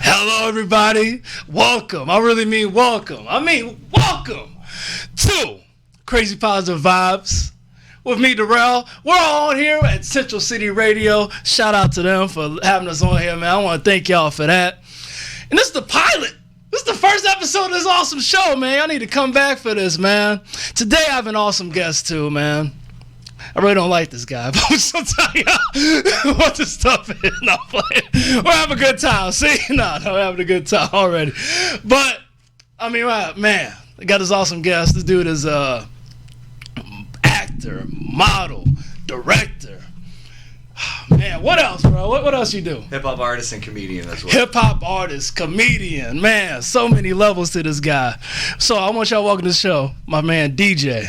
Hello, everybody. Welcome. I really mean welcome. Welcome to Crazy Positive Vibes with me, Durrell. We're all on here at Central City Radio. Shout out to them for having us on here, man. I want to thank y'all for that. And this is the pilot. This is the first episode of this awesome show, man. I need to come back for this, man. Today, I have an awesome guest, too, man. I really don't like this guy, but I'm just going to tell you what this stuff is. No, I'm playing. We're having a good time. See? No, we're having a good time already. But, I mean, man, I got this awesome guest. This dude is actor, model, director. Man, what else, bro? What else you do? Hip-hop artist and comedian as well. Hip-hop artist, comedian. Man, so many levels to this guy. So I want y'all to welcome to the show, my man, DJ.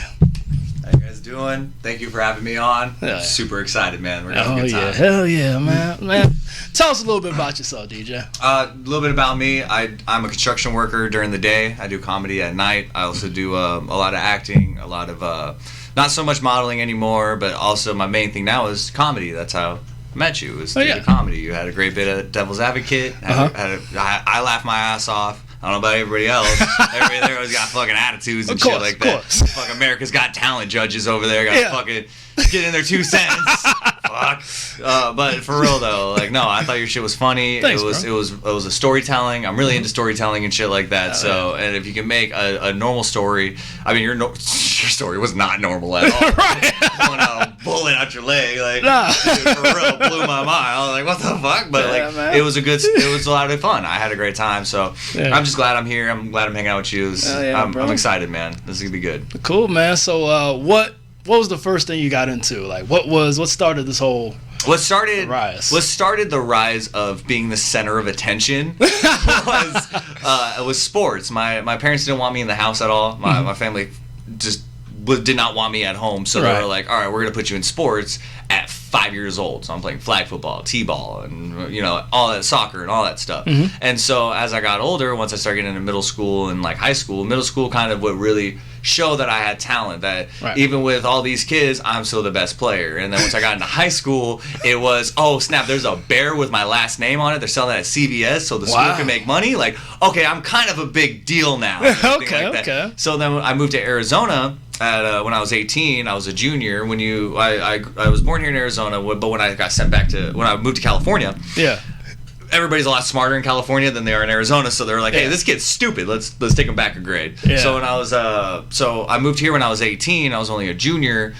How you guys doing? Thank you for having me on. Yeah. Super excited, man. We're having a good time. Hell yeah, man. Tell us a little bit about yourself, DJ. A little bit about me. I'm a construction worker during the day. I do comedy at night. I also do a lot of acting, a lot of not so much modeling anymore, but also my main thing now is comedy. That's how I met you, was through the comedy. You had a great bit of Devil's Advocate. I laughed my ass off. I don't know about everybody else. Everybody there has got fucking attitudes and shit like that. Fucking America's Got Talent judges over there got fucking get in their 2 cents. Fuck. But for real though, like no, I thought your shit was funny. Thanks, it was a storytelling. I'm really into storytelling and shit like that. And if you can make a normal story, I mean your story was not normal at all. Right. Pulling out a bullet out your leg, like dude, for real, blew my mind. I was like, what the fuck? But it was a lot of fun. I had a great time. So I'm just glad I'm here. I'm glad I'm hanging out with you. I'm excited, man. This is gonna be good. Cool, man. So what was the first thing you got into? Like what started this whole rise? What started the rise of being the center of attention was sports. My parents didn't want me in the house at all. My family just did not want me at home, so they were like, all right, we're gonna put you in sports at 5 years old. So I'm playing flag football, t-ball, and all that, soccer and all that stuff. And so as I got older, once I started getting into middle school and like high school, middle school kind of would really show that I had talent, that even with all these kids, I'm still the best player. And then once I got into high school, it was, oh snap, there's a bear with my last name on it. They're selling that at CVS so the school can make money. Like, okay, I'm kind of a big deal now. Okay. So then I moved to Arizona. When I was 18, I was a junior. I was born here in Arizona, but when I moved to California, everybody's a lot smarter in California than they are in Arizona. So they're like, hey, this kid's stupid. Let's take him back a grade. Yeah. So when I moved here when I was 18. I was only a junior.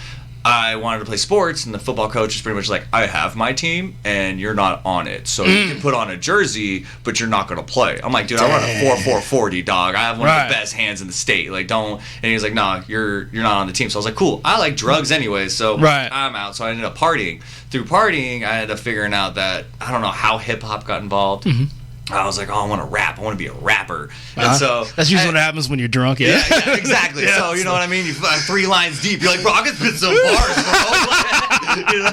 I wanted to play sports, and the football coach was pretty much like, I have my team, and you're not on it. So you can put on a jersey, but you're not going to play. I'm like, dude, I run a 4.40, dog. I have one of the best hands in the state. Like, don't. And he was like, nah, you're not on the team. So I was like, cool. I like drugs anyway, so I'm out. So I ended up partying. Through partying, I ended up figuring out that, I don't know how hip-hop got involved. I was like, oh, I want to rap. I want to be a rapper. And so that's usually what happens when you're drunk. Yeah, exactly. So you know what I mean? You 3 lines deep. You're like, bro, I can spit some bars,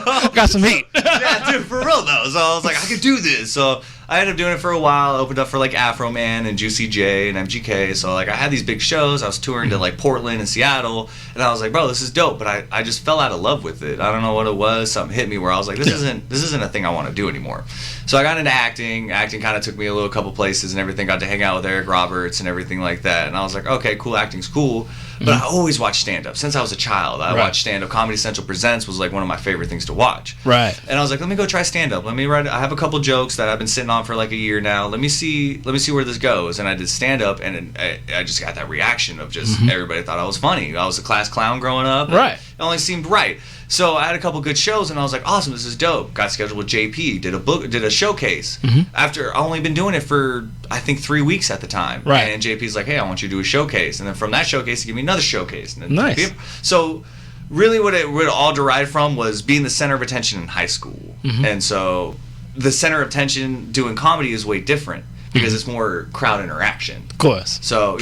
bro. Got some heat. Yeah, dude, for real though. So I was like, I could do this. So I ended up doing it for a while. I opened up for like Afro Man and Juicy J and MGK. So like I had these big shows. I was touring to like Portland and Seattle, and I was like, bro, this is dope. But I just fell out of love with it. I don't know what it was. Something hit me where I was like, this isn't a thing I want to do anymore. So I got into acting. Acting kind of took me a couple places and everything. Got to hang out with Eric Roberts and everything like that. And I was like, okay, cool. Acting's cool. But I always watched stand-up. Since I was a child, I watched stand-up. Comedy Central Presents was like one of my favorite things to watch. Right. And I was like, let me go try stand-up. Let me write. I have a couple jokes that I've been sitting on for like a year now. Let me see where this goes. And I did stand-up, and I just got that reaction of just everybody thought I was funny. I was a class clown growing up. Right. It only seemed right. So I had a couple good shows, and I was like, awesome, this is dope. Got scheduled with JP, did a showcase. After I only been doing it for, I think, 3 weeks at the time. Right. And JP's like, hey, I want you to do a showcase. And then from that showcase, he gave me another showcase. And nice. So really what it all derived from was being the center of attention in high school. And so the center of attention doing comedy is way different because it's more crowd interaction. Of course. So,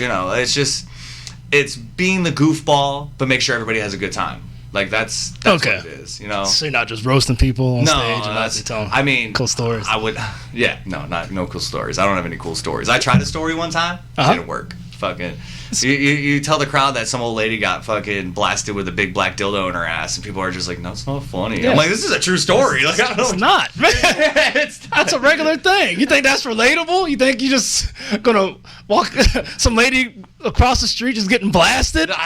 it's being the goofball, but make sure everybody has a good time. Like that's what it is, So you're not just roasting people on stage and telling cool stories. I would, no cool stories. I don't have any cool stories. I tried a story one time, didn't work. fucking. You tell the crowd that some old lady got fucking blasted with a big black dildo in her ass, and people are just like, no, it's not funny. Yeah. I'm like, this is a true story. Like, I don't know. It's not, man. That's a regular thing. You think that's relatable? You think you just gonna walk some lady across the street just getting blasted? When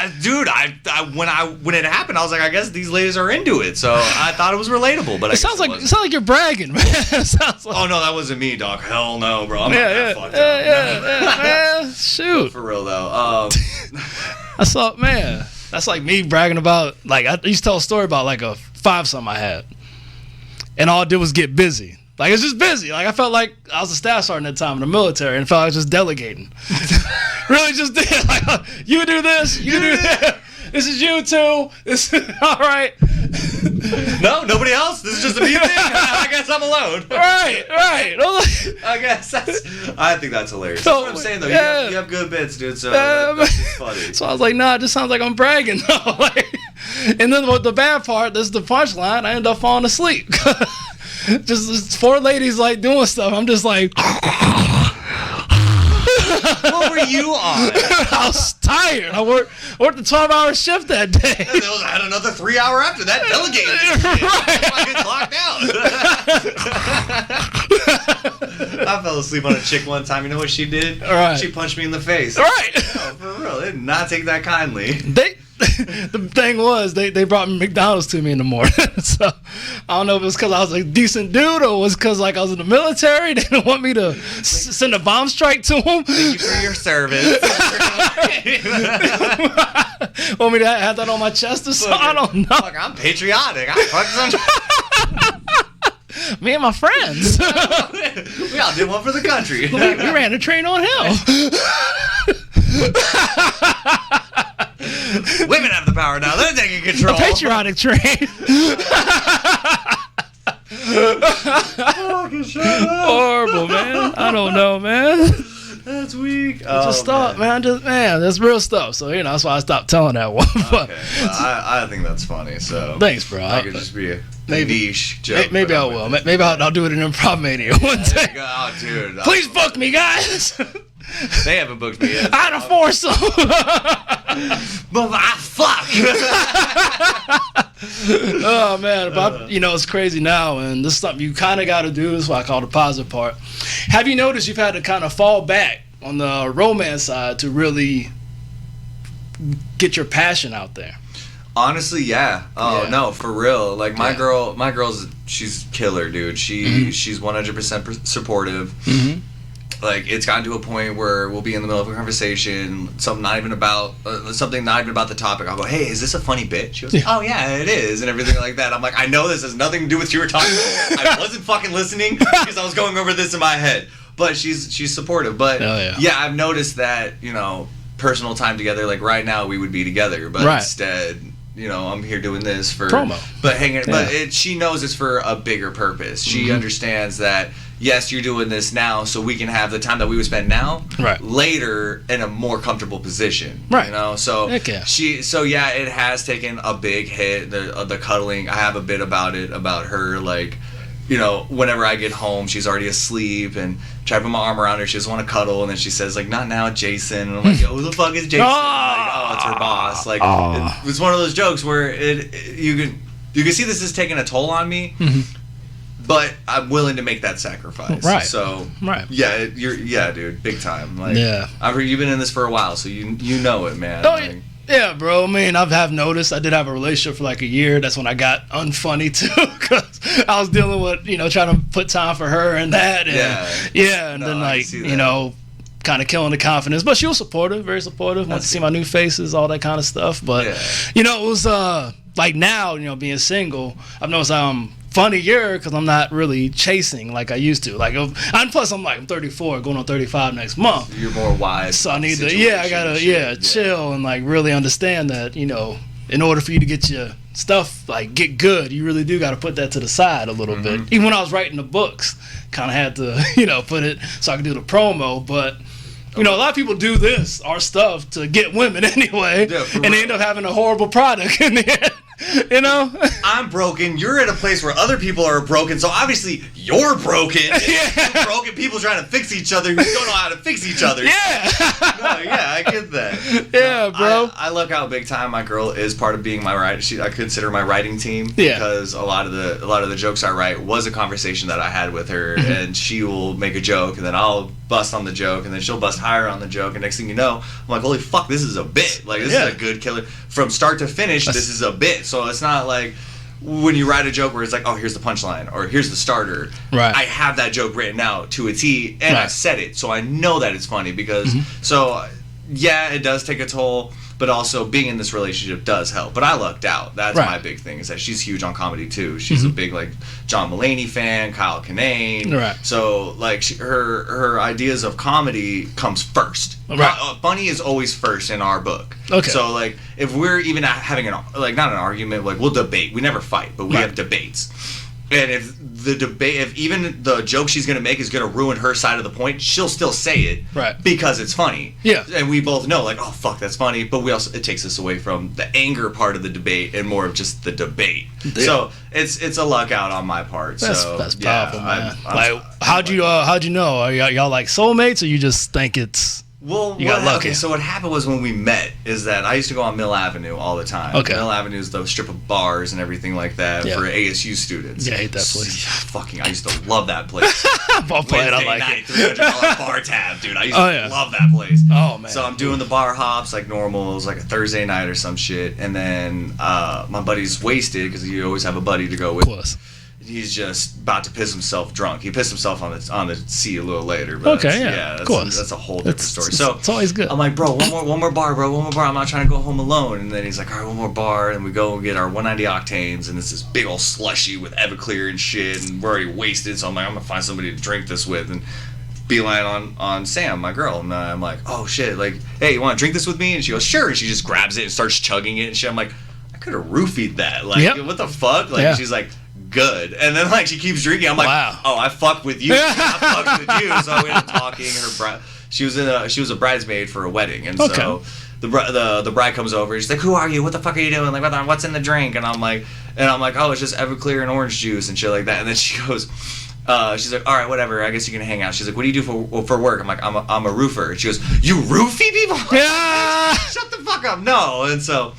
it happened, I was like, I guess these ladies are into it, so I thought it was relatable. But it sounds like you're bragging, man. It sounds like, oh no, that wasn't me, dog. Hell no, bro. I'm not that fucked up. Yeah, man. Shoot. For real though. I saw, man. That's like me bragging about, like, I used to tell a story about like a 5-something I had, and all I did was get busy. Like, it's just busy. Like, I felt like I was a staff sergeant at the time in the military, and felt like I was just delegating. Really just did. Like, you do this, you do that. This is you too. This is all right. No, nobody else. This is just a me thing. I guess I'm alone. Right. I guess I think that's hilarious. That's what I'm saying though. Yeah. You have good bits, dude. So that's just funny. So I was like, nah, it just sounds like I'm bragging though. Like, and then the bad part, this is the punchline. I end up falling asleep. Just 4 ladies like doing stuff. I'm just like. What were you on? I was tired. I worked a 12-hour shift that day. I had another 3-hour after that. Delegated. I fucking clocked out. I fell asleep on a chick one time. You know what she did? All right. She punched me in the face. All right. No, for real. They did not take that kindly. The thing was, they brought McDonald's to me in the morning. So I don't know if it was because I was a decent dude or it was because like I was in the military. They didn't want me to send a bomb strike to them. Thank you for your service. Want me to have that on my chest or something? I don't know. Fuck, I'm patriotic. Me and my friends. We all did one for the country. We ran a train on hell. Women have the power now. They're taking control. A patriotic train. Horrible, man. I don't know, man. That's weak. Just stop, man. That's real stuff. So, that's why I stopped telling that one. But okay. Well, I think that's funny. So thanks, bro. I could just be a niche joke. Maybe I will. Maybe I'll do it in Improv Mania one day. Oh, dude. Please book me, guys. They haven't booked me yet. I had a foursome. But fuck. Oh man, but it's crazy now, and this is something you kind of got to do. This is what I call the positive part. Have you noticed you've had to kind of fall back on the romance side to really get your passion out there? Honestly, yeah. Oh Yeah. no, for real. Like my girl's she's killer, dude. She's 100% supportive. Mm-hmm. Like it's gotten to a point where we'll be in the middle of a conversation, something not even about the topic. I'll go, "Hey, is this a funny bit?" She goes, "Oh yeah, it is," and everything like that. I'm like, "I know this has nothing to do with what you were talking about. I wasn't fucking listening because I was going over this in my head." But she's supportive. But yeah, I've noticed that personal time together. Like right now, we would be together, but instead. I'm here doing this for promo, but she knows it's for a bigger purpose. She understands that yes, you're doing this now, so we can have the time that we would spend now later in a more comfortable position. Right. So it has taken a big hit. The cuddling. I have a bit about her. Like, whenever I get home, she's already asleep and try to put my arm around her. She doesn't want to cuddle, and then she says like, "Not now, Jason." And I'm like, "Yo, who the fuck is Jason?" Like, "Oh, it's her boss." Like, it's one of those jokes where you can see this is taking a toll on me, but I'm willing to make that sacrifice. Right. So yeah, dude, big time. Like, yeah, I've heard you've been in this for a while, so you know it, man. Oh, like, yeah, bro. I mean, I've noticed. I did have a relationship for like a year. That's when I got unfunny too, because I was dealing with trying to put time for her and that. And, and then like kind of killing the confidence. But she was supportive, very supportive. Wanted to see my new faces, all that kind of stuff. But it was like now, being single, I've noticed I'm funnier because I'm not really chasing like I used to. Like, and plus I'm 34, going on 35 next month. You're more wise. So I need to, I gotta, chill and like really understand that, in order for you to get your stuff like get good, you really do got to put that to the side a little bit. Even when I was writing the books, kind of had to, put it so I could do the promo, but. A lot of people do our stuff to get women anyway, and they end up having a horrible product in the end. You know? I'm broken. You're at a place where other people are broken, so obviously you're broken. Yeah. You're broken people trying to fix each other who don't know how to fix each other. Yeah. No, yeah, I get that. Yeah, bro. I look out big time. My girl is part of being my I consider my writing team because a lot of the jokes I write was a conversation that I had with her, and she will make a joke, and then I'll bust on the joke, and then she'll bust higher on the joke, and next thing you know, I'm like, holy fuck, this is a bit. Like, this is a good killer. From start to finish, this is a bit. So it's not like when you write a joke where it's like, oh, here's the punchline, or here's the starter. Right. I have that joke written out to a T, and I said it, so I know that it's funny because, so, yeah, it does take a toll, but also being in this relationship does help. But I lucked out. That's my big thing, is that she's huge on comedy too. She's a big like John Mulaney fan, Kyle Kinane. Right. So like her ideas of comedy comes first. Right. Funny is always first in our book. Okay. So like if we're even having not an argument, like we'll debate. We never fight, but we have debates. And if even the joke she's gonna make is gonna ruin her side of the point, she'll still say it, because it's funny. Yeah. And we both know, like, oh fuck, that's funny. But it takes us away from the anger part of the debate and more of just the debate. Yeah. So it's a luck out on my part. That's powerful, man. How'd you know? Are y'all like soulmates, or you just think it's? Well, you got lucky. Okay, so what happened was when we met is that I used to go on Mill Avenue all the time. Okay. Mill Avenue is the strip of bars and everything like that for ASU students. Yeah, I hate that place. I used to love that place. Wednesday night, $300 bar tab, dude. I used to love that place. Oh, man. So I'm doing the bar hops like normal. It was like a Thursday night or some shit. And then my buddy's wasted because you always have a buddy to go with. Of course. He's just about to piss himself drunk. He pissed himself on the seat a little later. But of course. That's a whole different story. So it's always good. I'm like, bro, one more bar, bro, one more bar. I'm not trying to go home alone. And then he's like, all right, one more bar, and we go and get our 190 octanes, and it's this big old slushy with Everclear and shit, and we're already wasted. So I'm like, I'm gonna find somebody to drink this with, and beeline on Sam, my girl, and I'm like, oh shit, like, hey, you want to drink this with me? And she goes, sure. And she just grabs it and starts chugging it and shit. I'm like, I could have roofied that. Like, what the fuck? Like, she's like, good. And then like she keeps drinking. I'm like, oh, I fucked with you. I fucked with you. So we ended up talking. She was a bridesmaid for a wedding, and so the bride comes over. She's like, who are you? What the fuck are you doing? Like, what's in the drink? And I'm like, oh, it's just Everclear and orange juice and shit like that. And then she goes, she's like, all right, whatever. I guess you can hang out. She's like, what do you do for work? I'm like, I'm a roofer. And she goes, you roofie people? Shut the fuck up. No. And so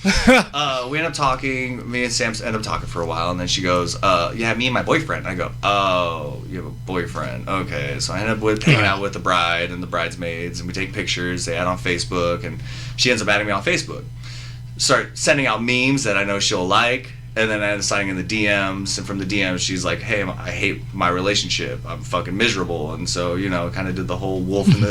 we end up talking. Me and Sam end up talking for a while, and then she goes, yeah, me and my boyfriend. I go, oh, you have a boyfriend? Okay. So I end up hanging out with the bride and the bridesmaids, and we take pictures. They add on Facebook, and she ends up adding me on Facebook. Start sending out memes that I know she'll like. And then I ended up signing in the DMs, and from the DMs, she's like, hey, I hate my relationship. I'm fucking miserable. And so, kind of did the whole wolf in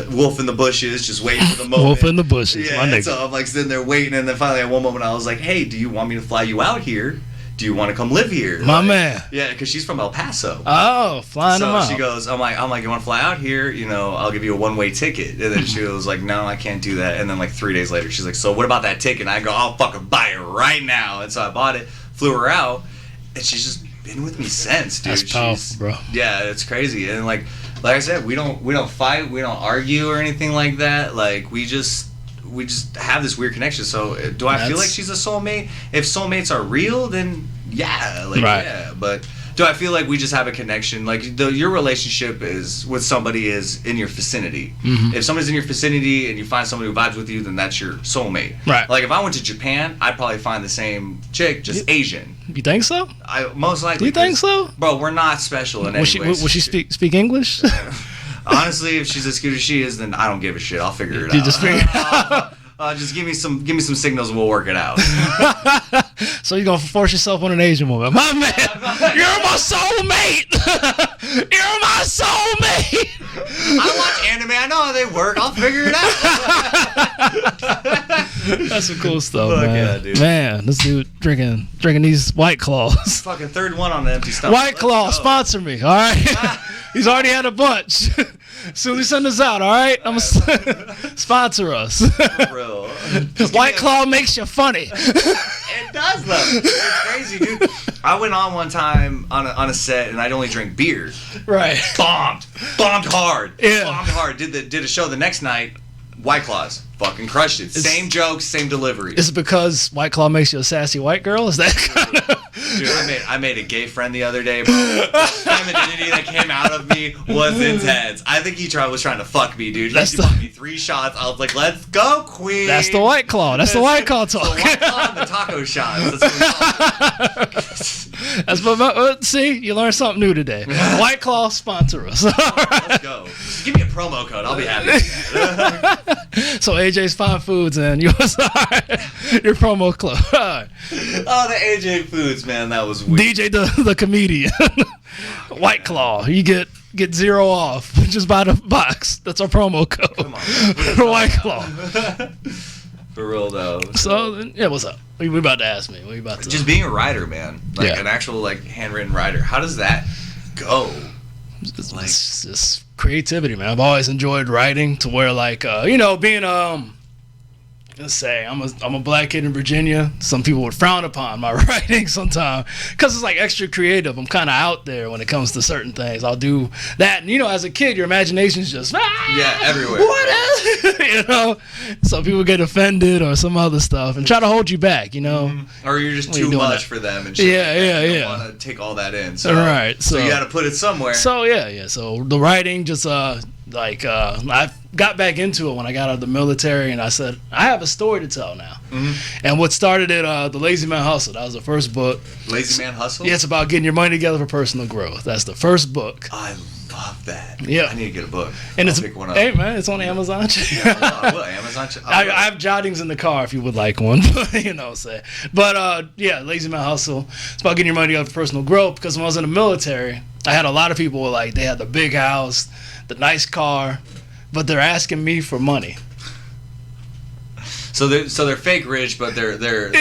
the bushes, just waiting for the moment. Wolf in the bushes. Yeah, so I'm like sitting there waiting, and then finally at one moment I was like, hey, do you want me to fly you out here? Do you want to come live here? My man. Yeah, because she's from El Paso. Oh, flying them out. So she goes, I'm like, you want to fly out here? I'll give you a one-way ticket. And then she was like, no, I can't do that. And then like 3 days later, she's like, so what about that ticket? And I go, I'll fucking buy it right now. And so I bought it, flew her out, and she's just been with me since, dude. That's powerful, bro. Yeah, it's crazy. And like I said, we don't fight, we don't argue or anything like that. Like we just have this weird connection. So do I feel like she's a soulmate? If soulmates are real, then yeah, yeah. But do I feel like we just have a connection? Like your relationship is with somebody is in your vicinity. Mm-hmm. If somebody's in your vicinity and you find somebody who vibes with you, then that's your soulmate. Right. Like if I went to Japan, I'd probably find the same chick, just Asian. You think so? I most likely. Do you think so? Bro, we're not special in any way. Will she speak English? Honestly, if she's as cute as she is, then I don't give a shit. I'll figure it out. You just figure it out. Just give me some signals and we'll work it out. So you're gonna force yourself on an Asian woman, my man? You're my soulmate. You're my soulmate. I watch anime. I know how they work. I'll figure it out. That's some cool stuff, man. Yeah, dude. Man, this dude drinking these White Claws. Fucking third one on the empty stomach. White Claw, sponsor me, all right? He's already had a bunch. Soon as he send us out, all right? I'm gonna sponsor us. Bro. White Claw makes you funny. It does though. It's crazy, dude. I went on one time on a set and I'd only drink beer. Right. Bombed hard. Yeah. Bombed hard. Did a show the next night. White Claws. fucking crushed it. Same jokes, same delivery. Is it because White Claw makes you a sassy white girl? Is that kind of... Dude, I made a gay friend the other day, bro. The femininity that came out of me was intense. I think he was trying to fuck me, dude. He gave me 3 shots. I was like, let's go, queen. That's the White Claw. That's the White Claw talk. The White Claw and the taco shots. That's what see, you learned something new today. White Claw, sponsor us. Let's go. Just give me a promo code. I'll be happy. So AJ's Fine Foods and your promo club. Right. Oh, the AJ Foods, man, that was weird. DJ the comedian. White Claw, you get 0 off. Just buy the box. That's our promo code. Come on, White Claw. For real though. So yeah, what's up? What you about to ask me? What you about to? Just being a writer, man. Like an actual handwritten writer. How does that go? It's just creativity, man. I've always enjoyed writing to where being let's say I'm a black kid in Virginia. Some people would frown upon my writing sometimes because it's extra creative. I'm kind of out there when it comes to certain things. I'll do that, and as a kid, your imagination's just everywhere. What else? Some people get offended or some other stuff and try to hold you back. Or you're just too much for them and shit. You don't want to take all that in. So, right. So you got to put it somewhere. So yeah. So the writing just I got back into it when I got out of the military, and I said, I have a story to tell now. Mm-hmm. And what started it, The Lazy Man Hustle. That was the first book. Lazy Man Hustle? Yeah, it's about getting your money together for personal growth. That's the first book. I love that. Yeah. I need to get a book. And I'll pick one up. Hey, man, it's on Amazon. I will. Amazon. I have jottings in the car if you would like one. But, Lazy Man Hustle. It's about getting your money together for personal growth, because when I was in the military, I had a lot of people they had the big house, the nice car, but they're asking me for money. So they're fake rich, but they're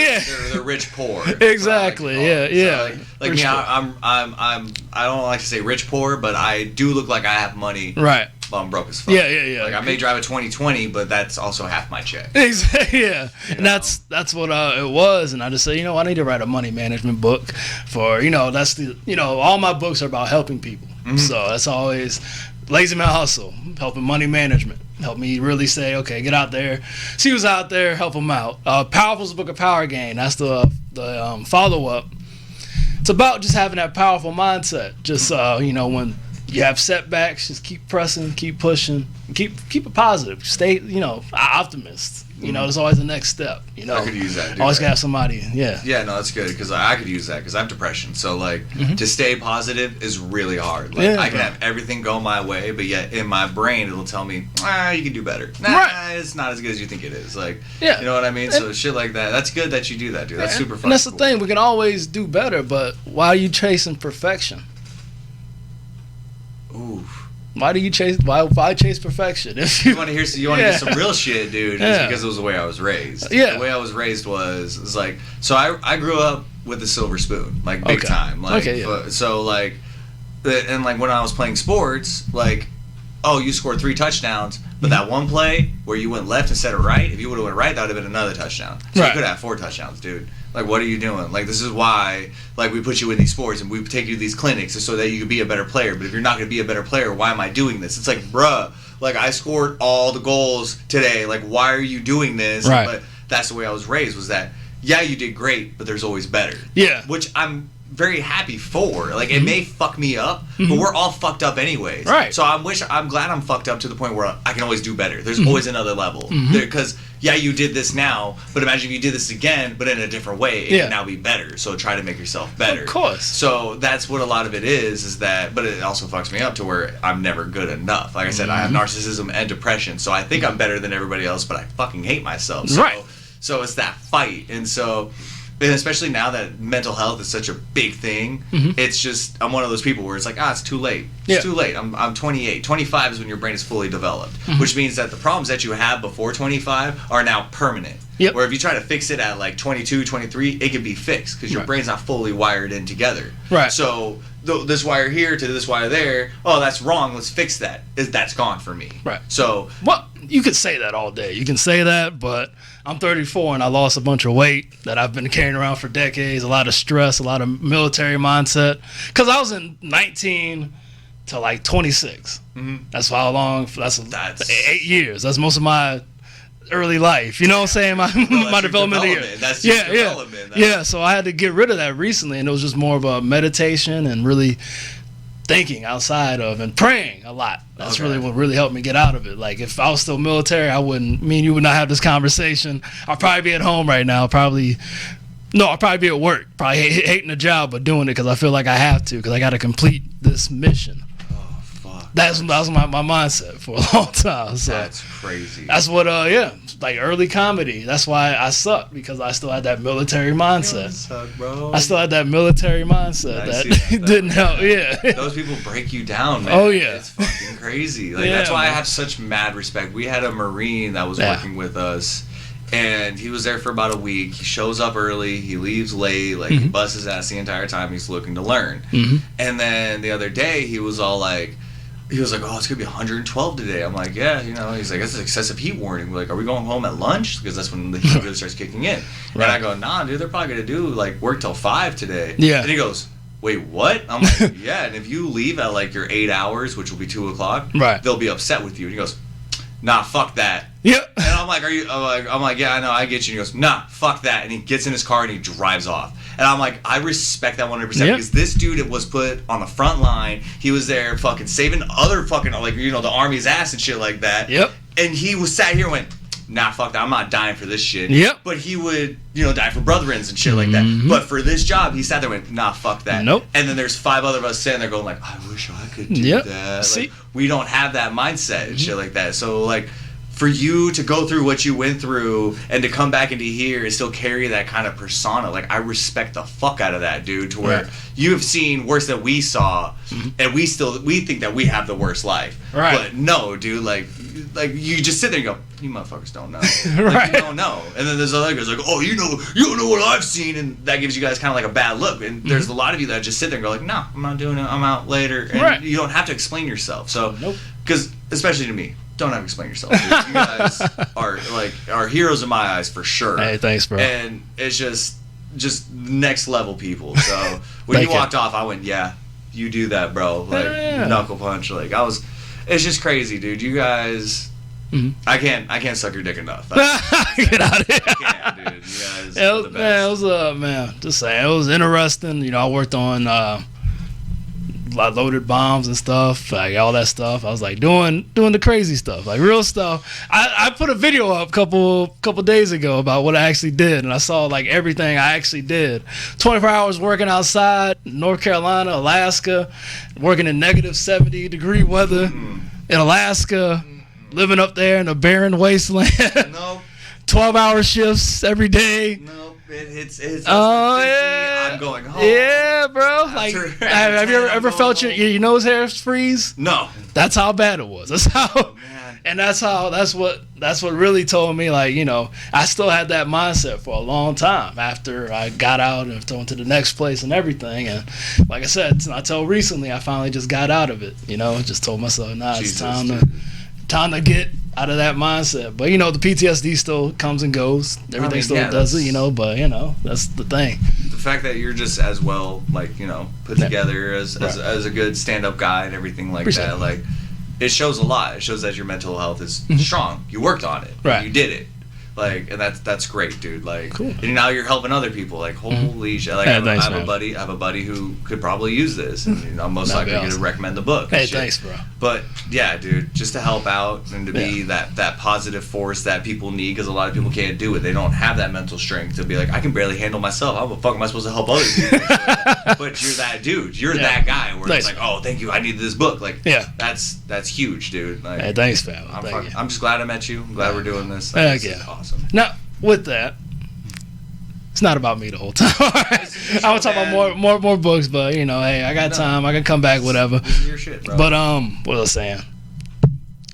rich poor. Exactly. Yeah. So me, I don't like to say rich poor, but I do look like I have money. Right. But I'm broke as fuck. Yeah. I may drive a 2020, but that's also half my check. Exactly. Yeah. And that's what it was. And I just said, I need to write a money management book for that's all my books are about helping people. Mm-hmm. So that's always Lazy Man Hustle, helping money management. Help me really say, okay, get out there, see who's out there, help them out. Powerful's the book of Power Gain. That's the follow-up. It's about just having that powerful mindset. Just when you have setbacks, just keep pressing, keep pushing, keep it positive. Stay, optimist. There's always the next step. I could use that. Always gotta have somebody. Yeah. Yeah, no, that's good, because I could use that because I have depression. So to stay positive is really hard. I can have everything go my way, but yet in my brain it'll tell me, you can do better. It's not as good as you think it is. You know what I mean? So shit like that. That's good that you do that, dude. That's super fun. And that's the thing. We can always do better, but why are you chasing perfection? Ooh. Why do you chase? Why chase perfection? If you want to hear some real shit, dude, it's because it was the way I was raised. Yeah. The way I was raised was so I grew up with a silver spoon, big time. So and when I was playing sports, you scored 3 touchdowns, but that one play where you went left instead of right, if you would have went right, that would have been another touchdown. So you could have 4 touchdowns, dude. What are you doing? This is why, we put you in these sports and we take you to these clinics so that you could be a better player. But if you're not going to be a better player, why am I doing this? It's bruh, I scored all the goals today. Why are you doing this? Right. But that's the way I was raised, was that, you did great, but there's always better. Yeah. Which I'm very happy for. It may fuck me up, but we're all fucked up anyways. Right. So I'm glad I'm fucked up to the point where I can always do better. There's always another level. Because you did this now, but imagine if you did this again, but in a different way, it can now be better. So try to make yourself better. Of course. So that's what a lot of it is that, but it also fucks me up to where I'm never good enough. Like I said, I have narcissism and depression, so I think I'm better than everybody else, but I fucking hate myself. So it's that fight. And especially now that mental health is such a big thing, it's just, I'm one of those people where it's it's too late. It's too late. I'm 28. 25 is when your brain is fully developed, which means that the problems that you have before 25 are now permanent. Yep. Where if you try to fix it at 22, 23, it can be fixed because your brain's not fully wired in together. Right. So this wire here to this wire there, that's wrong, let's fix that. That's gone for me. Right. So. Well, you could say that all day. You can say that, but I'm 34 and I lost a bunch of weight that I've been carrying around for decades, a lot of stress, a lot of military mindset. Because I was in 19 to 26. That's how long, that's 8 years. That's most of my early life. You know what I'm saying? My development here. That's your development. Yeah. So I had to get rid of that recently, and it was just more of a meditation and really thinking outside of and praying a lot. That's really what really helped me get out of it. Like if I was still military, I wouldn't. Me and you would not have this conversation. I'd probably be at home right now. I'd probably be at work. Probably hating the job, but doing it because I feel like I have to because I got to complete this mission. That was my mindset for a long time. So that's crazy. That's what, like early comedy. That's why I sucked because I still had that military mindset. Suck, bro. I still had that military mindset that didn't help. Yeah. Those people break you down, man. Oh yeah. It's fucking crazy. Like that's why I have such mad respect. We had a Marine that was working with us. And he was there for about a week. He shows up early. He leaves late. Like, he busts his ass the entire time. He's looking to learn. And then the other day, he was like, oh, it's going to be 112 today. I'm like, yeah, he's like, that's an excessive heat warning. We're like, are we going home at lunch? Because that's when the heat really starts kicking in. Right. And I go, nah, dude, they're probably going to do, like, work till 5 today. Yeah. And he goes, wait, what? I'm like, yeah, and if you leave at, like, your 8 hours, which will be 2 o'clock, they'll be upset with you. And he goes, nah, fuck that. Yep. And I'm like, I'm like, yeah, I know, I get you. And he goes, nah, fuck that. And he gets in his car and he drives off. And I'm like, I respect that 100% because this dude was put on the front line. He was there fucking saving other fucking, like, the Army's ass and shit like that. Yep. And he was sat here and went, nah, fuck that. I'm not dying for this shit. Yep. But he would, die for brethrens and shit like that. But for this job, he sat there and went, nah, fuck that. Nope. And then there's 5 other of us sitting there going like, I wish I could do that. See? Like, we don't have that mindset and shit like that. So, like, for you to go through what you went through and to come back into here and still carry that kind of persona, like, I respect the fuck out of that, dude, to where you have seen worse than we saw, and we think that we have the worst life. Right. But no, dude, like you just sit there and go, you motherfuckers don't know. Right. You don't know. And then there's other guys like, oh, you don't know what I've seen, and that gives you guys kind of like a bad look. And there's a lot of you that just sit there and go like, no, I'm not doing it. I'm out later. And you don't have to explain yourself. So, because especially to me, don't have to explain yourself, dude. You guys are heroes in my eyes for sure. Hey, thanks, bro. And it's just next level people. So when you walked off, I went, yeah, you do that, bro. Like knuckle punch. Like it's just crazy, dude. You guys, I can't suck your dick enough. Get out of here. I can't, dude. You guys are the best. Man, just saying, it was interesting. I worked on loaded bombs and stuff, like all that stuff. I was like doing the crazy stuff, like real stuff. I put a video up a couple days ago about what I actually did, and I saw like everything I actually did. 24 hours working outside, North Carolina, Alaska, working in negative 70-degree weather in Alaska, living up there in a barren wasteland. Nope. 12-hour shifts every day. Nope. It's I'm going home. Yeah, bro. Like, have you ever felt your nose hairs freeze? No. That's how bad it was. That's how, and that's what really told me, like, I still had that mindset for a long time after I got out and went to the next place and everything. And like I said, until recently, I finally just got out of it. Just told myself, nah, it's time to get out of that mindset. But the PTSD still comes and goes. Everything still does it, but that's the thing. The fact that you're just as well, like, put together as a good stand-up guy and everything like Appreciate that, like, it shows a lot. It shows that your mental health is strong. You worked on it. Right. You did it. Like, and that's great, dude. Like, cool. And now you're helping other people. Like, holy shit! Like, I have a buddy who could probably use this, and I'm most likely going to recommend the book. Hey, thanks, bro. But yeah, dude, just to help out and to be that positive force that people need, because a lot of people can't do it. They don't have that mental strength to be like, I can barely handle myself. How the fuck am I supposed to help other people? But you're that dude. You're that guy where it's like, oh, thank you. I need this book. Like, that's huge, dude. Like, hey, thanks, fam. I'm just glad I met you. I'm glad we're doing this. Like, awesome. Now, with that, it's not about me the whole time. I would talk about more books, but hey, I got time. I can come back, whatever. This is your shit, bro. But what was I saying?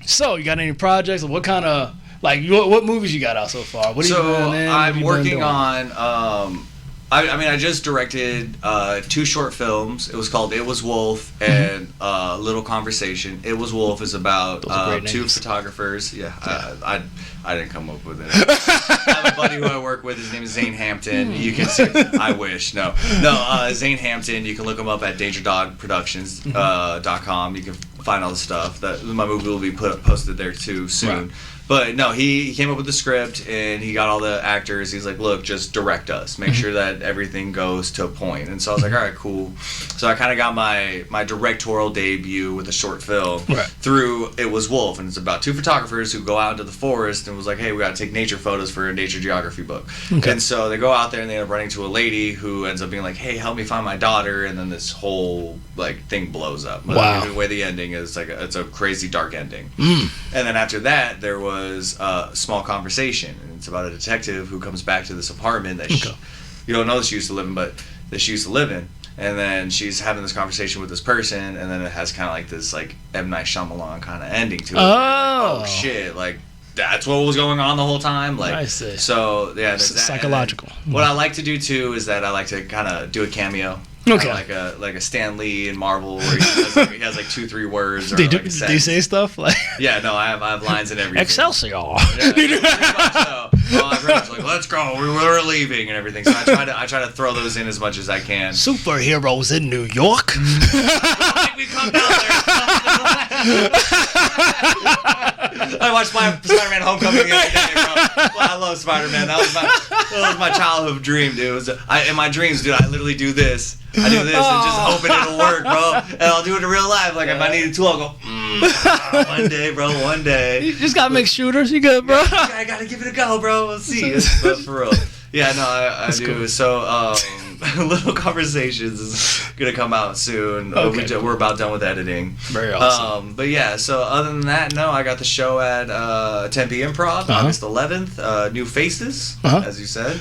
So, you got any projects? What kind of what movies you got out so far? What are you doing? I'm working on. I just directed 2 short films. It was called It Was Wolf and Little Conversation. It Was Wolf is about 2 photographers. I didn't come up with it. I have a buddy who I work with. His name is Zane Hampton. You can see. I wish. No. Zane Hampton. You can look him up at DangerDogProductions.com. You can find all the stuff. My movie will be posted there too soon. Right. But no, he came up with the script and he got all the actors. He's like, look, just direct us. Make sure that everything goes to a point. And so I was like, all right, cool. So I kind of got my directorial debut with a short film through It Was Wolf. And it's about two photographers who go out into the forest and was like, hey, we got to take nature photos for a nature geography book. Okay. And so they go out there and they end up running to a lady who ends up being like, hey, help me find my daughter. And then this whole thing blows up. Wow. The way the ending is, it's a crazy dark ending. And then after that, there was a small conversation, and it's about a detective who comes back to this apartment that you don't know that she used to live in, but that she used to live in. And then she's having this conversation with this person, and then it has kind of this M. Night Shyamalan kind of ending to it. Oh shit! That's what was going on the whole time. I see. So yeah, there's that. Psychological. What I like to do too is that I like to kind of do a cameo. Okay. Like a Stan Lee in Marvel where he has 2-3 words. Or do you say stuff like? Yeah, no, I have lines and everything. Excelsior. Yeah, pretty much so. Everyone's like, let's go, we're leaving and everything. So I try to throw those in as much as I can. Superheroes in New York. Make me come down there. I watched Spider-Man Homecoming the other day, bro. Well, I love Spider-Man. That was my childhood dream, dude. In my dreams, dude, I literally do this. I do this and just hoping it'll work, bro. And I'll do it in real life. If I need a tool, I'll go, one day, bro, one day. You just gotta make shooters. You good, bro? I gotta give it a go, bro. We'll see. But for real. Yeah, no, I do. Cool. So, Little Conversations is gonna come out soon. Okay. We're about done with editing. Very awesome. But yeah, so other than that, no, I got the show at Tempe Improv, August 11th. New Faces, as you said.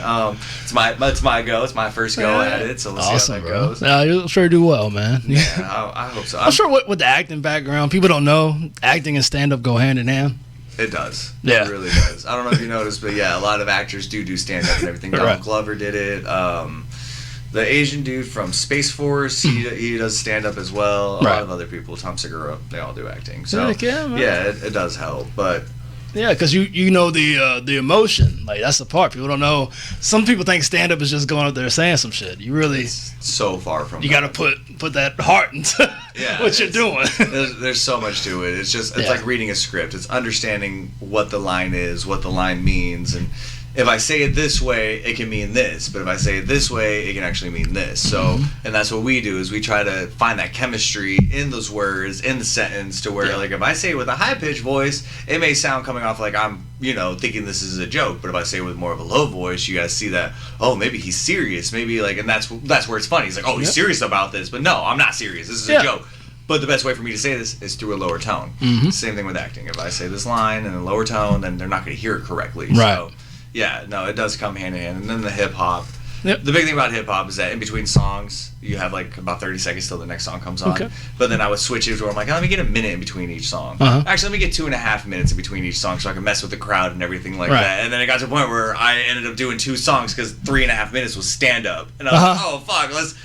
It's my go. It's my first go at it. So let's see how that goes. Yeah, you'll sure do well, man. Yeah, I hope so. I'm sure with the acting background, people don't know acting and stand up go hand in hand. It does. Yeah. It really does. I don't know if you noticed, but yeah, a lot of actors do stand up and everything. Donald Glover did it. The Asian dude from Space Force, he does stand up as well. A lot of other people, Tom Segura, they all do acting. So it does help. But yeah, because you know the emotion, that's the part people don't know. Some people think stand up is just going up there saying some shit. You really so far from. You got to put that heart into what you're doing. There's so much to it. It's like reading a script. It's understanding what the line is, what the line means, and if I say it this way, it can mean this. But if I say it this way, it can actually mean this. So, and that's what we do is we try to find that chemistry in those words, in the sentence, to where if I say it with a high pitched voice, it may sound coming off like I'm, thinking this is a joke. But if I say it with more of a low voice, you guys see that, oh, maybe he's serious. Maybe and that's where it's funny. He's like, oh, he's serious about this. But no, I'm not serious. This is a joke. But the best way for me to say this is through a lower tone. Same thing with acting. If I say this line in a lower tone, then they're not going to hear it correctly. Right. So, yeah, no, it does come hand in hand. And then the hip hop. Yep. The big thing about hip hop is that in between songs, you have about 30 seconds till the next song comes on. Okay. But then I would switch it where I'm like, let me get a minute in between each song. Actually, let me get 2.5 minutes in between each song so I can mess with the crowd and everything like that. And then it got to a point where I ended up doing 2 songs because 3.5 minutes was stand up. And I was like, oh, fuck, let's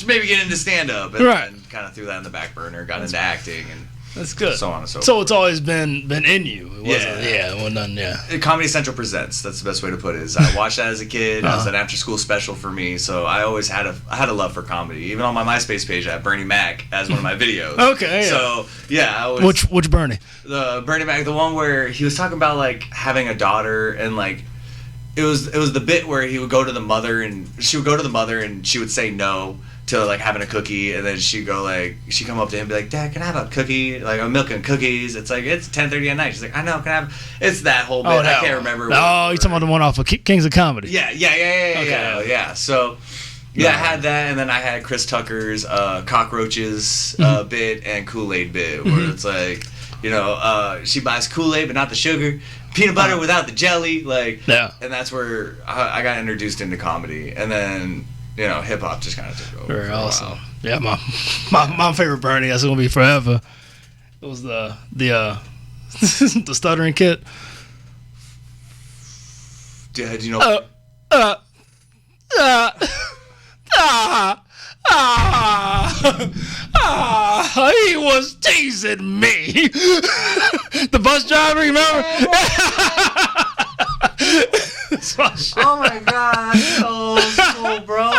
maybe get into stand up. And then kind of threw that in the back burner, got into acting, and that's good. So on and so forth. So it's always been in you. It wasn't, well done, Comedy Central presents. That's the best way to put it. Is I watched that as a kid. It was an after school special for me. So I always had a love for comedy. Even on my MySpace page, I had Bernie Mac as one of my videos. Okay. So I always, which Bernie? The Bernie Mac, the one where he was talking about having a daughter and it was the bit where he would go to the mother and she would say no to having a cookie, and then she'd come up to him and be like, Dad, can I have a cookie? A milk and cookies. It's it's 10:30 at night. She's like, I know, can I have? It's that whole bit. I can't remember. Oh, you're talking about the one off of Kings of Comedy. Yeah. So I had that, and then I had Chris Tucker's cockroaches bit and Kool-Aid bit, where it's she buys Kool-Aid but not the sugar, peanut butter without the jelly, and that's where I got introduced into comedy, and then hip hop just kind of took over. Very awesome. Yeah, my favorite Bernie, that's gonna be forever. It was the the Stuttering kid. Yeah, do you know? He was teasing me. The bus driver, remember? Oh my God, so cool, bro.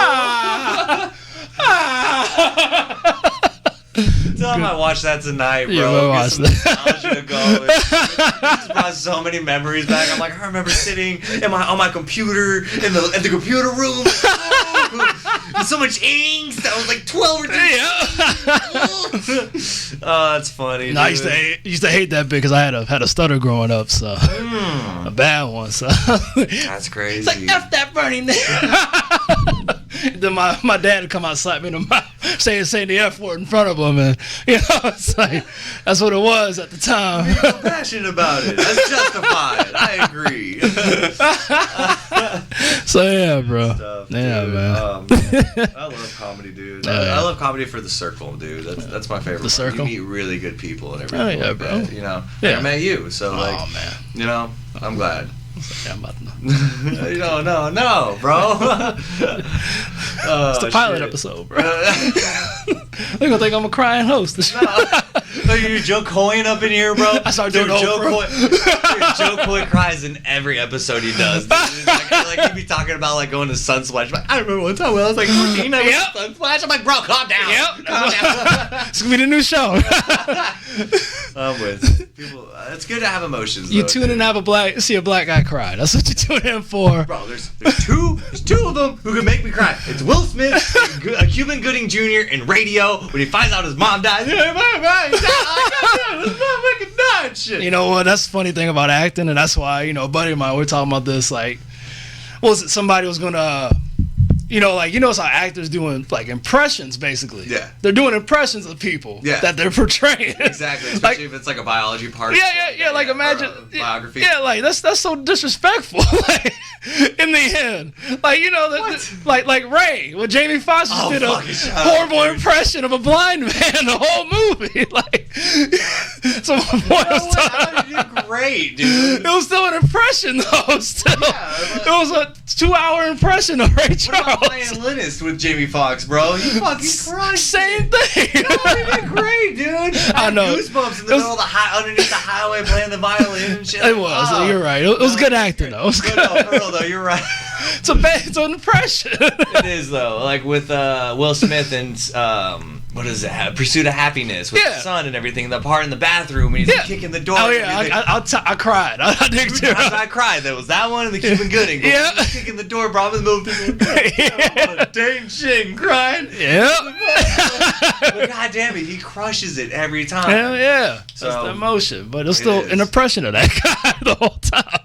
I might watch that tonight, bro. Yeah, we'll watch some nostalgia going. It just brought so many memories back. I'm like, I remember sitting on my computer in the computer room. With so much ink. That was like 12 or 13. Oh, it's funny. No, I used to hate that bit because I had a stutter growing up, so a bad one. So that's crazy. It's like F that Bernie. Then my dad would come out and slap me in the mouth, saying the F word in front of him, and it's like that's what it was at the time. You're so passionate about it. That's justified. I agree. So yeah, bro. Stuff, yeah, dude. man. I love comedy, dude. Oh, yeah. I love comedy for the circle, dude. That's my favorite. The circle? You meet really good people and everything. Oh yeah, like bro. That, Yeah. I met you, so like, oh man, I'm glad. Yeah, I'm about to. No, bro. It's the pilot episode, bro. They're gonna think I'm a crying host. No, you're Joe Coyne up in here, bro. I started doing Joe Coyne cries in every episode he does. Like he'd be talking about like going to Sunsplash. Like, I remember one time when I was like 14, I went to Sunsplash. I'm like, bro, calm down. Yep. Calm down. It's gonna be the new show. I'm with people. It's good to have emotions. You tune in and have see a black guy cry. That's what you tune in for. Bro, there's two of them who can make me cry. It's Will Smith, a Cuban Gooding Jr. in Radio when he finds out his mom died. Shit. You know what? That's the funny thing about acting, and that's why a buddy of mine, we're talking about this. Like, what was it? Somebody was gonna. It's how actors doing like impressions, basically. Yeah. They're doing impressions of people that they're portraying. Exactly, especially if it's like a biology part. Yeah. Like imagine biography. Yeah, like that's so disrespectful. Like in the end, like like Ray, when Jamie Foxx did a horrible impression of a blind man the whole movie. Like, so my point was how did you do great, dude? It was still an impression though. Still, it was a 2-hour impression of Ray Charles. Violinist with Jamie Foxx, bro. You fucking crushed. Same thing. No, you did great, dude. I know. Goosebumps in the middle of underneath the highway playing the violin and shit. It was. You're right. It was good acting though. It was good. No, for real though. You're right. It's an impression. It is though. Like with Will Smith and what is it? Pursuit of Happiness with the son and everything. The part in the bathroom when he's like, kicking the door. Oh yeah, I cried. I did too. I cried. There was that one and the Cuban Gooding. Yeah, kicking the door. Bro, in the movie. Dang shit, and crying. Yeah. But God damn it, he crushes it every time. Hell yeah. So, that's the emotion, but it's still an impression of that guy the whole time.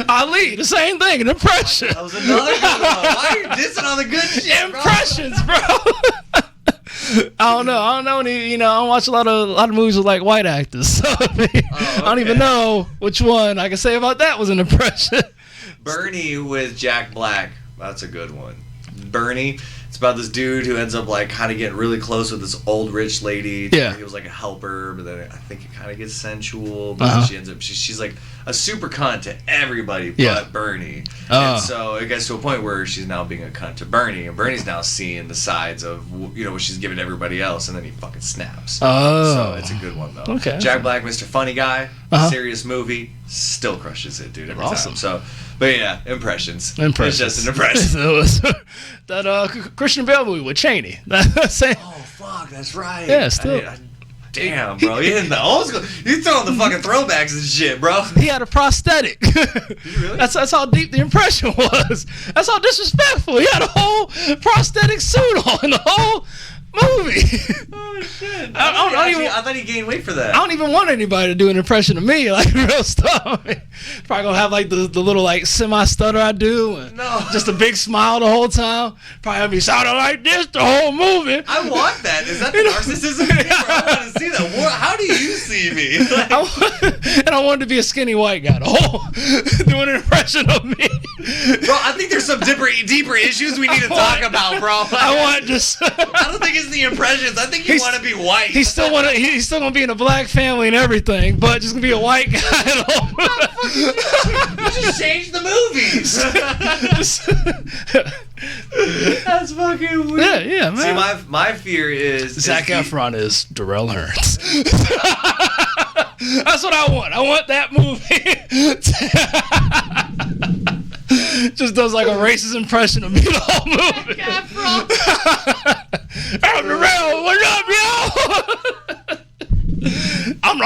Ali, the same thing, an impression. That was another good one. Why are you dissing on the good shit, Impressions, bro. I don't know. I don't watch a lot of movies with like white actors, so I don't even know which one I can say about that was an impression. Bernie with Jack Black. That's a good one. Bernie. It's about this dude who ends up like kind of getting really close with this old rich lady. Yeah. He was like a helper, but then I think it kind of gets sensual. But she ends up she's like a super cunt to everybody but Bernie. And so it gets to a point where she's now being a cunt to Bernie, and Bernie's now seeing the sides of what she's giving to everybody else, and then he fucking snaps. Oh. So it's a good one though. Okay. Jack Black, Mr. Funny Guy, serious movie, still crushes it, dude. Every time. So. But yeah, impressions. It's just an impression. It was that Christian Bale movie with Chaney. Oh fuck, that's right. Yeah, still. Damn, bro, you hitting the old school. You throwing the fucking throwbacks and shit, bro. He had a prosthetic. Did you really? That's how deep the impression was. That's how disrespectful. He had a whole prosthetic suit on in the whole movie. Oh shit! I thought he gained weight for that. I don't even want anybody to do an impression of me, like real stuff. Probably gonna have like the little like semi stutter I do, and just a big smile the whole time. Probably gonna be sounding like this the whole movie. I want that. Is that the narcissism? I want to see that. How do you see me? Like, I wanted to be a skinny white guy the whole doing an impression of me. Bro, I think there's some deeper issues we need to talk about, bro. I don't think it's the impressions. I think you want to be white. He's still gonna be in a black family and everything, but just gonna be a white guy. You just changed the movies. That's fucking weird. Yeah, man. See, my fear is Zac Efron is Durrell Hearns. That's what I want. I want that movie. Just does like a racist impression of me the whole movie. I'm Durrell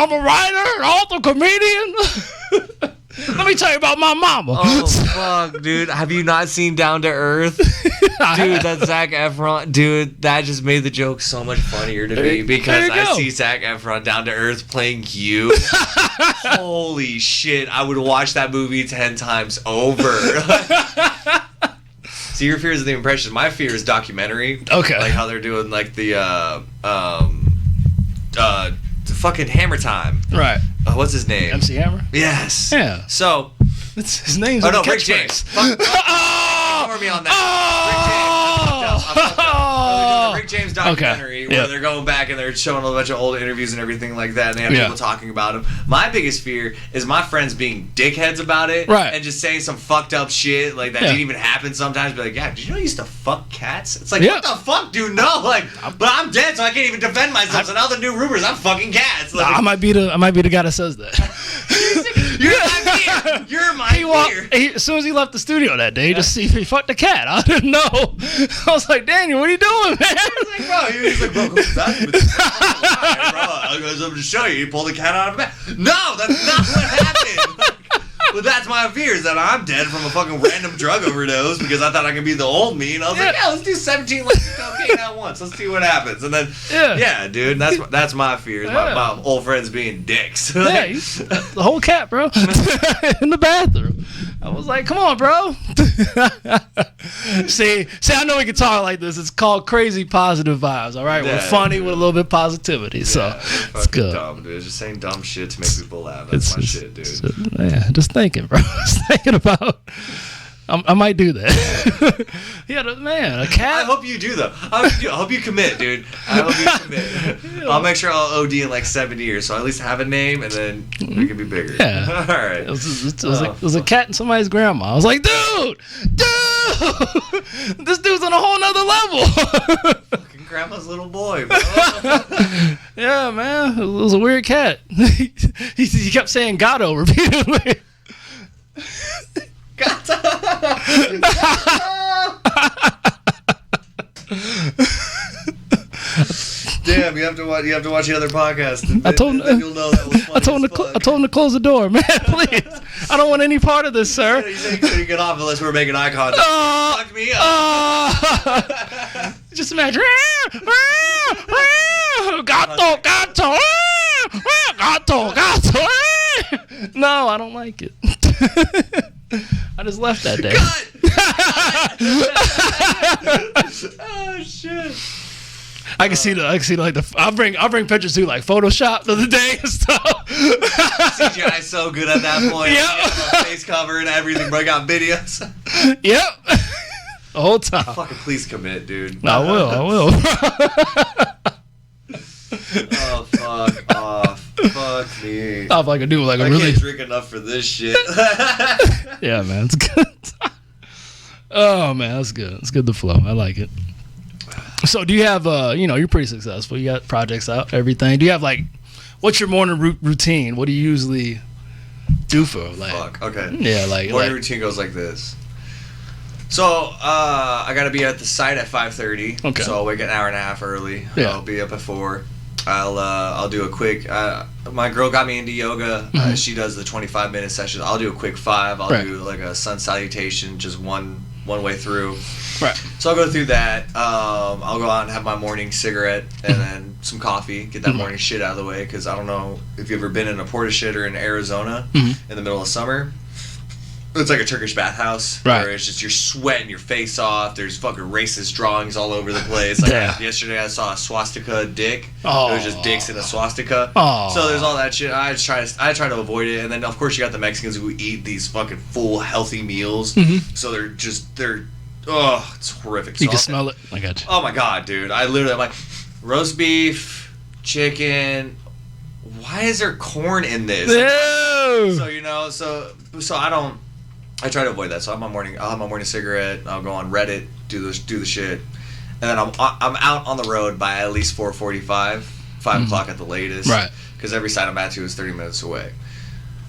I'm a writer, an author, comedian. Let me tell you about my mama. Oh, fuck, dude. Have you not seen Down to Earth? Dude, that Zac Efron. Dude, that just made the joke so much funnier to me because I see Zac Efron Down to Earth playing you. Holy shit. I would watch that movie 10 times over. So your fear is the impression. My fear is documentary. Okay. Like how they're doing like the fucking Hammer Time. Right. What's his name? MC Hammer? Yes. Yeah. So. His name's Oh no, Rick James. Fuck. Ignore me on that. Rick James documentary where they're going back and they're showing a bunch of old interviews and everything like that, and they have people talking about him. My biggest fear is my friends being dickheads about it, and just saying some fucked up shit like that didn't even happen sometimes. Be like, yeah, did you know you used to fuck cats? It's like, what the fuck, dude? No, like, but I'm dead, so I can't even defend myself. So now the new rumors, I'm fucking cats. Like, I might be the guy that says that. You're my fear. You're my fear. As soon as he left the studio that day, he fucked the cat. I didn't know. I was like, Daniel, what are you doing, man? He's like, bro, that's bro. I was able to show you. He pulled the cat out of bed. No, that's not what happened. But that's my fear, is that I'm dead from a fucking random drug overdose because I thought I could be the old me, and I was like, yeah, let's do 17 lines of cocaine at once. Let's see what happens. And then, dude, that's my fear, is my old friends being dicks. Yeah, the whole cat, bro, in the bathroom. I was like, come on, bro. See, I know we can talk like this. It's called Crazy Positive Vibes, all right? We're funny with a little bit of positivity, so it's good. Dumb, dude. Just saying dumb shit to make people laugh. That's my shit, dude. Just thinking, bro. Just thinking about... I might do that. A cat. I hope you do, though. I hope you commit, dude. I hope you commit. I'll make sure I'll OD in like 7 years, so I at least have a name, and then it can be bigger. Yeah. All right. It was a cat and somebody's grandma. I was like, dude, this dude's on a whole nother level. Fucking grandma's little boy, bro. Yeah, man. It was a weird cat. He kept saying "Gato" repeatedly. Damn, you have to watch the other podcast. And then you'll know that was funny. I told him to close the door, man. Please, I don't want any part of this, sir. You said you couldn't get off unless we were making eye contact. Fuck me up. Just imagine. Gato. No, I don't like it. I just left that day. Oh shit! I can see like I'll bring pictures too, like Photoshop of the day and stuff. CGI so good at that point. Yep. Face cover and everything, bro. I got videos. Yep. The whole time. Fucking please commit, dude. I will. Oh, fuck off. Fuck me. If I could do like I can't drink enough for this shit. Yeah, man, it's good. Oh man, that's good. It's good to flow. I like it. So do you have you're pretty successful. You got projects out, everything. Do you have like, what's your morning routine? What do you usually do for like? Fuck. Okay. Yeah, like morning routine goes like this. So I gotta be at the site at 5:30. Okay. So I'll wake an hour and a half early. Yeah. I'll be up at 4. I'll do a quick. My girl got me into yoga. Mm-hmm. She does the 25-minute sessions. I'll do a quick 5. I'll do like a sun salutation, just one way through. Right. So I'll go through that. I'll go out and have my morning cigarette and then some coffee. Get that morning shit out of the way, because I don't know if you've ever been in a Portishead or in Arizona in the middle of summer. It's like a Turkish bathhouse, where it's just you're sweating your face off. There's fucking racist drawings all over the place. Like yesterday, I saw a swastika dick. Oh. It was just dicks in a swastika. Oh. So there's all that shit. I try to avoid it. And then of course you got the Mexicans who eat these fucking full healthy meals. So they're it's horrific. You can smell it. I got you. Oh my god, dude! I'm like roast beef, chicken. Why is there corn in this? Ew. So so I try to avoid that. So I'll have my morning cigarette. I'll go on Reddit, do the shit, and then I'm out on the road by at least 4:45, 5 o'clock at the latest. Right. Because every site I'm at to is 30 minutes away.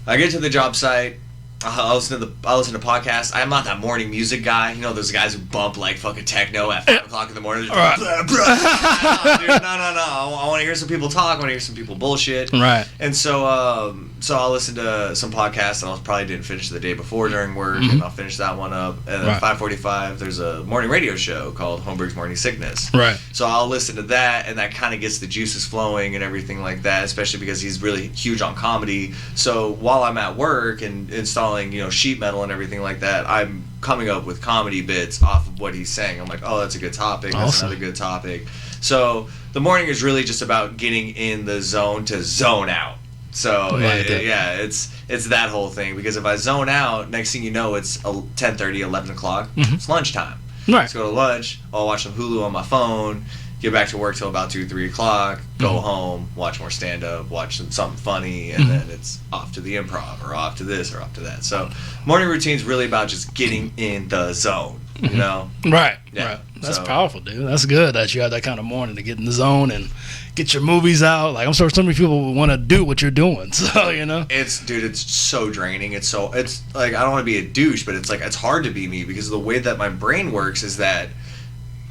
I get to the job site. I listen to podcasts. I'm not that morning music guy. You know those guys who bump like fucking techno at 5 o'clock in the morning. Right. Blah, blah. Dude, no. I want to hear some people talk. I want to hear some people bullshit. Right. And so I'll listen to some podcasts, and I probably didn't finish the day before during work, and I'll finish that one up. And then at 5:45, there's a morning radio show called Holmberg's Morning Sickness. Right. So I'll listen to that, and that kind of gets the juices flowing and everything like that, especially because he's really huge on comedy. So while I'm at work and installing, sheet metal and everything like that, I'm coming up with comedy bits off of what he's saying. I'm like, oh, that's a good topic. That's awesome. Another good topic. So the morning is really just about getting in the zone to zone out. So it's that whole thing, because if I zone out, next thing you know, it's 10:30, 11 o'clock. It's lunchtime. Right. Let's go to lunch. I'll watch some Hulu on my phone. Get back to work till about 2, 3 o'clock. Go home, watch more stand-up, watch something funny, and then it's off to the improv, or off to this, or off to that. So morning routine's really about just getting in the zone, Right. Yeah. Right. That's powerful, dude. That's good that you have that kind of morning to get in the zone and get your movies out. Like, I'm sure so many people want to do what you're doing. So, It's so draining. It's like, I don't want to be a douche, but it's like, it's hard to be me, because the way that my brain works is that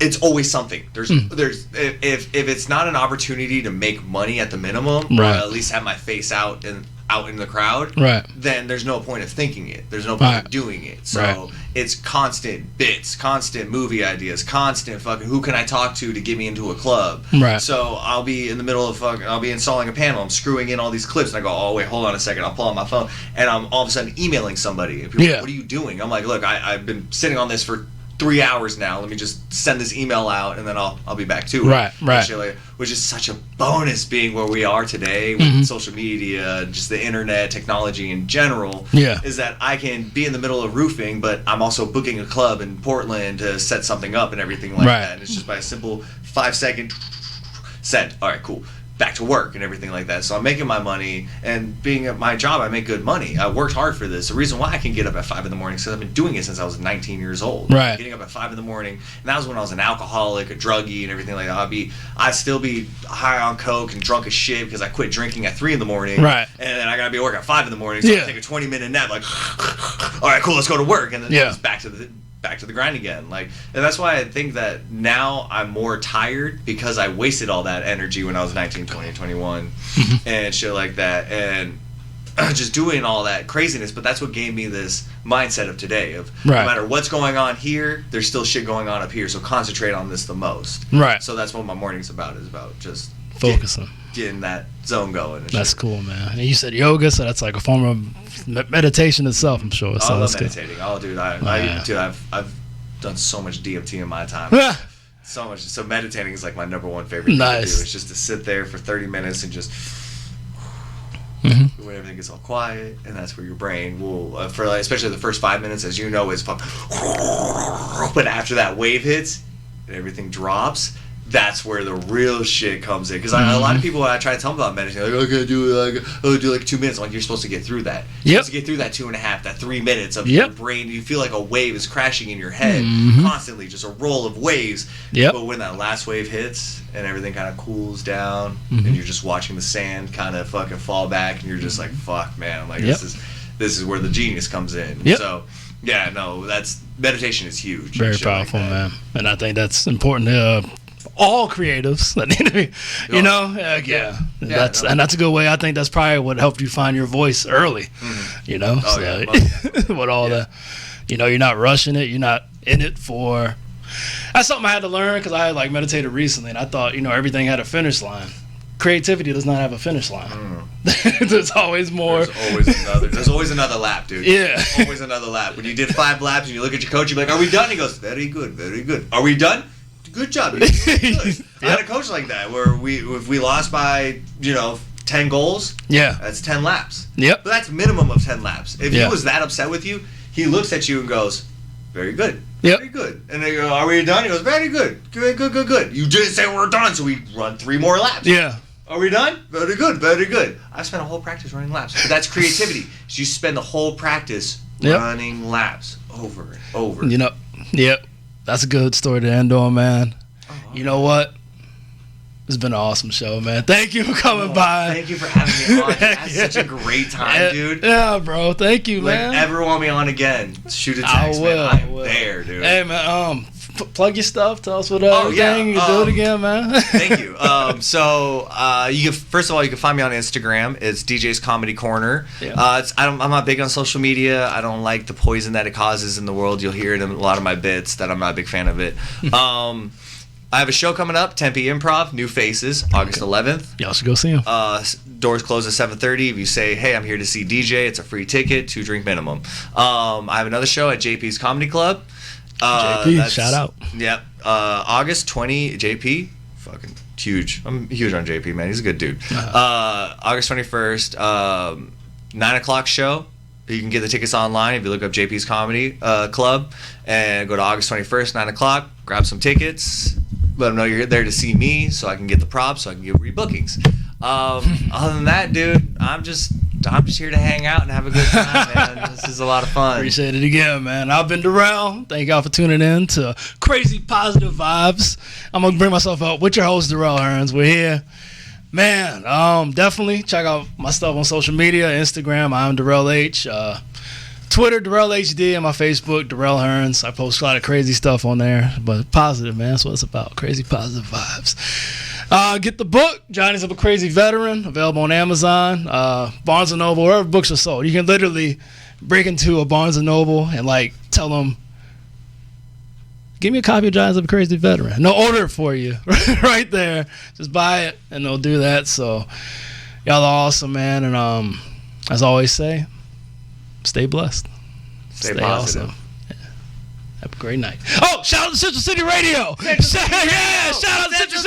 it's always something. There's if it's not an opportunity to make money at the minimum, or at least have my face out in the crowd, then there's no point of thinking it. There's no point of doing it. So it's constant bits, constant movie ideas, constant fucking who can I talk to get me into a club. Right. So I'll be in the middle of I'll be installing a panel. I'm screwing in all these clips, and I go, oh wait, hold on a second. I'll pull out my phone, and I'm all of a sudden emailing somebody. And people are like, what are you doing? I'm like, look, I've been sitting on this for 3 hours now. Let me just send this email out, and then I'll be back to it. Right. Which is such a bonus, being where we are today with social media, just the internet, technology in general. Yeah. Is that I can be in the middle of roofing, but I'm also booking a club in Portland to set something up and everything like that. And it's just by a simple 5-second send. All right, cool. Back to work and everything like that. So I'm making my money, and being at my job, I make good money. I worked hard for this. The reason why I can get up at 5 in the morning is because I've been doing it since I was 19 years old. Right. Getting up at 5 in the morning, and that was when I was an alcoholic, a druggie, and everything like that. I'd still be high on coke and drunk as shit because I quit drinking at 3 in the morning. Right. And then I gotta be at work at 5 in the morning, so I take a 20-minute nap. Like, all right, cool, let's go to work, and then it's back to the grind again. And that's why I think that now I'm more tired, because I wasted all that energy when I was 19, 20, 21 and shit like that, and just doing all that craziness. But that's what gave me this mindset of today of no matter what's going on here, there's still shit going on up here, so concentrate on this the most. Right. So that's what my morning's about, is about just focusing, getting that zone going. That's cool, man. And you said yoga, so that's like a form of meditation itself, I'm sure. So I love meditating. Good. Oh, dude, I've done so much DMT in my time. So much. So meditating is like my number one favorite thing to do. It's just to sit there for 30 minutes and just when everything gets all quiet, and that's where your brain will, especially the first 5 minutes, as you know, is fun. But after that wave hits and everything drops, that's where the real shit comes in. Because a lot of people, when I try to tell them about meditating, like, okay, do like 2 minutes. I'm like, you're supposed to get through that. You're supposed to get through that 2.5, that 3 minutes of your brain. You feel like a wave is crashing in your head constantly, just a roll of waves. But when that last wave hits and everything kind of cools down, and you're just watching the sand kind of fucking fall back, and you're just like, fuck, man. Like, this is where the genius comes in. So, yeah, no, meditation is huge. Very powerful, man. And I think that's important to all creatives that need to be, and that's a good way. I think that's probably what helped you find your voice early, with all the, you're not rushing it, you're not in it for. That's something I had to learn, because I had meditated recently, and I thought everything had a finish line. Creativity does not have a finish line. There's always more. There's always another lap, dude. Yeah. Always another lap. When you did 5 laps and you look at your coach, you're like, "Are we done?" He goes, "Very good, very good." Are we done? Good job. Good. I had a coach like that, where if we lost by 10 goals, that's 10 laps. But that's minimum of 10 laps. If he was that upset with you, he looks at you and goes, "Very good, very good." And they go, "Are we done?" He goes, "Very good, good. You didn't say we're done, so we run 3 more laps." Are we done? Very good, very good. I spent a whole practice running laps. But that's creativity. So you spend the whole practice running laps over and over. That's a good story to end on, man. You know what? It's been an awesome show, man. Thank you for coming by. Thank you for having me on. I had such a great time, dude. Yeah, bro. Thank you, man. Ever want me on again? Shoot a text, man. I'm there, dude. Hey, man. Plug your stuff. Tell us what everything. You can do it again, man. Thank you. First of all, you can find me on Instagram. It's DJ's Comedy Corner. Yeah. I'm not big on social media. I don't like the poison that it causes in the world. You'll hear it in a lot of my bits that I'm not a big fan of it. I have a show coming up, Tempe Improv, New Faces, August 11th. Y'all should go see him. Doors close at 7:30. If you say, hey, I'm here to see DJ, it's a free ticket, 2-drink minimum. I have another show at JP's Comedy Club. JP, shout out. Yep. August 20, JP, fucking huge. I'm huge on JP, man. He's a good dude. August 21st, 9 o'clock show. You can get the tickets online if you look up JP's Comedy Club and go to August 21st, 9 o'clock, grab some tickets, let them know you're there to see me so I can get the props, so I can get rebookings. Other than that, dude, I'm just here to hang out and have a good time, man. This is a lot of fun. Appreciate it again, man. I've been Durrell. Thank y'all for tuning in to Crazy Positive Vibes. I'm going to bring myself up with your host, Durrell Hearns. We're here. Man, definitely check out my stuff on social media, Instagram, I'm Durrell H. Twitter, Durrell HD, and my Facebook, Durrell Hearns. I post a lot of crazy stuff on there, but positive, man. That's what it's about. Crazy positive vibes. Get the book, Johnny's of a Crazy Veteran, available on Amazon, Barnes & Noble, wherever books are sold. You can literally break into a Barnes & Noble and, tell them, give me a copy of Johnny's of a Crazy Veteran. And they'll order it for you right there. Just buy it, and they'll do that. So, y'all are awesome, man. And as I always say, stay blessed. Stay positive. Awesome. Yeah. Have a great night. Oh, shout out to Central City Radio. Shout out to Central